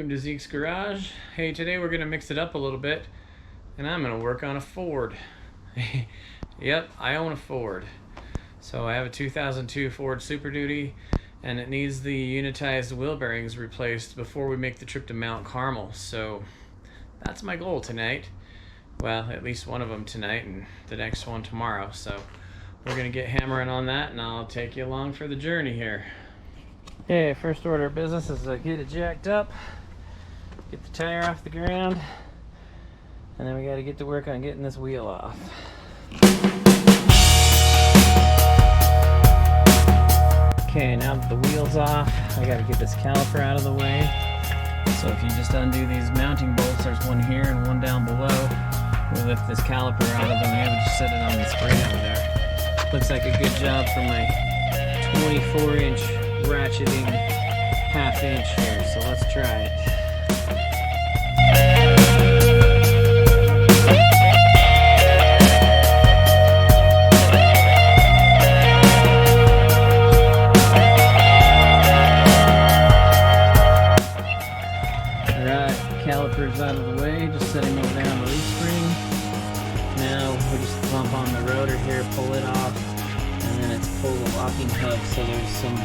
welcome to Zeke's Garage. Hey, today we're gonna mix it up a little bit and I'm gonna work on a Ford. Yep, I own a Ford. So I have a 2002 Ford Super Duty and it needs the unitized wheel bearings replaced before we make the trip to Mount Carmel. So that's my goal tonight. Well, at least one of them tonight and the next one tomorrow. So we're gonna get hammering on that and I'll take you along for the journey here. Okay, first order of business is to get it jacked up, get the tire off the ground, and then we got to get to work on getting this wheel off. Okay, now that the wheel's off, I got to get this caliper out of the way. So if you just undo these mounting bolts, there's one here and one down below. We lift this caliper out of the way and just set it on the spring over there. Looks like a good job for my 24-inch ratcheting half-inch here, so let's try it. Alright, caliper's out of the way, just setting over there on the leaf spring. Now we just bump on the rotor here, pull it off, and then it's pull the locking hub, so there's some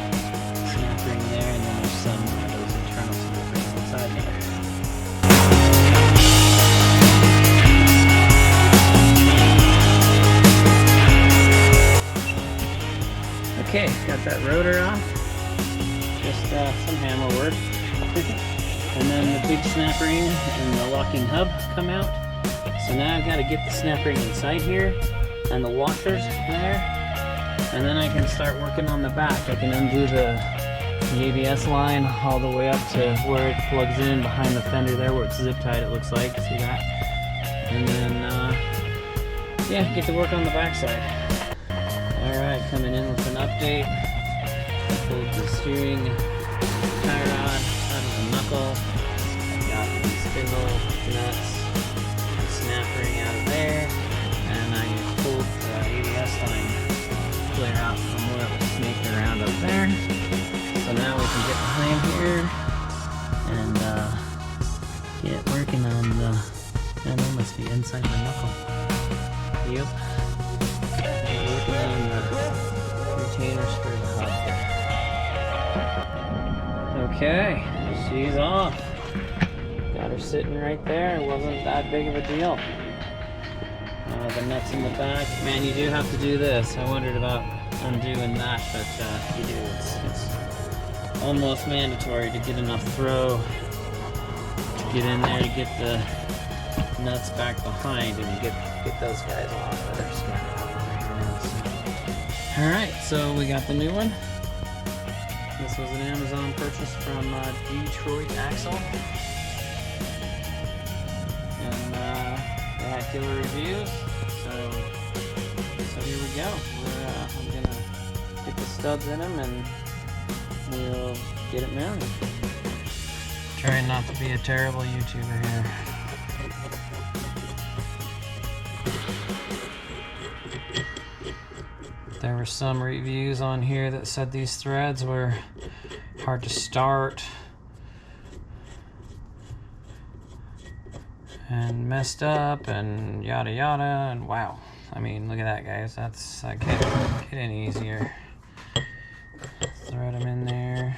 snap ring there, and then there's some of those internal snap rings inside there. Okay, got that rotor off. Just some hammer work. And then the big snap ring and the locking hub come out. So now I've got to get the snap ring inside here and the washers there. And then I can start working on the back. I can undo the ABS line all the way up to where it plugs in behind the fender there where it's zip tied, it looks like. See that? And then, yeah, get to work on the back side. Alright, coming in with an update. I pulled the steering tie rod out of the knuckle. I got the spindle nuts, the snap ring out of there, and I pulled the ABS line clear out from where it was snaked around up there. So now we can get behind here and get working on the, and that must be inside the knuckle. Yep. Get working on the retainers for the hub there. Okay, she's off. Got her sitting right there. It wasn't that big of a deal. The nuts in the back. Man, you do have to do this. I wondered about undoing that, but you do. It's almost mandatory to get enough throw to get in there to get the nuts back behind and get those guys off that are scattered over here. Alright, so we got the new one. This was an Amazon purchase from Detroit Axle. And they had killer reviews. So here we go. I'm gonna get the studs in them and we'll get it mounted. Trying not to be a terrible YouTuber here. There were some reviews on here that said these threads were hard to start and messed up and yada yada, and wow. I mean, look at that, guys. That's, I can't get any easier. Thread them in there.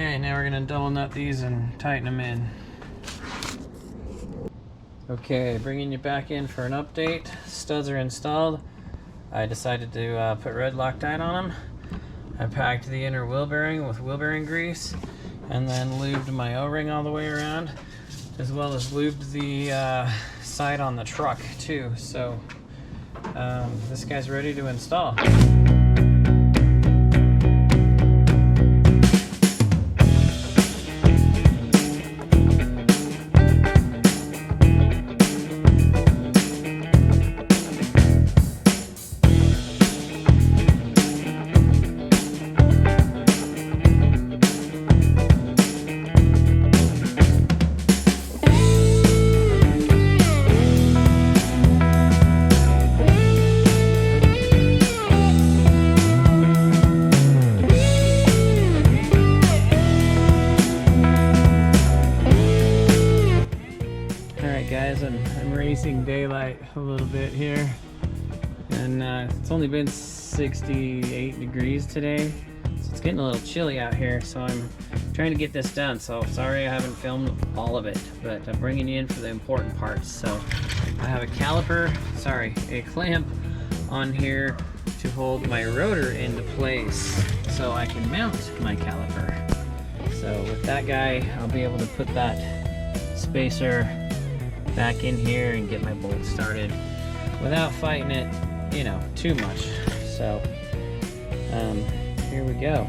Okay, now we're gonna double nut these and tighten them in. Okay, bringing you back in for an update. Studs are installed. I decided to put red Loctite on them. I packed the inner wheel bearing with wheel bearing grease and then lubed my O-ring all the way around, as well as lubed the side on the truck too. So this guy's ready to install. Alright guys, I'm raising daylight a little bit here, and it's only been 68 degrees today, so it's getting a little chilly out here, so I'm trying to get this done. So sorry I haven't filmed all of it, but I'm bringing you in for the important parts. So I have a a clamp on here to hold my rotor into place so I can mount my caliper. So with that guy, I'll be able to put that spacer back in here and get my bolt started without fighting it, you know, too much. So here we go.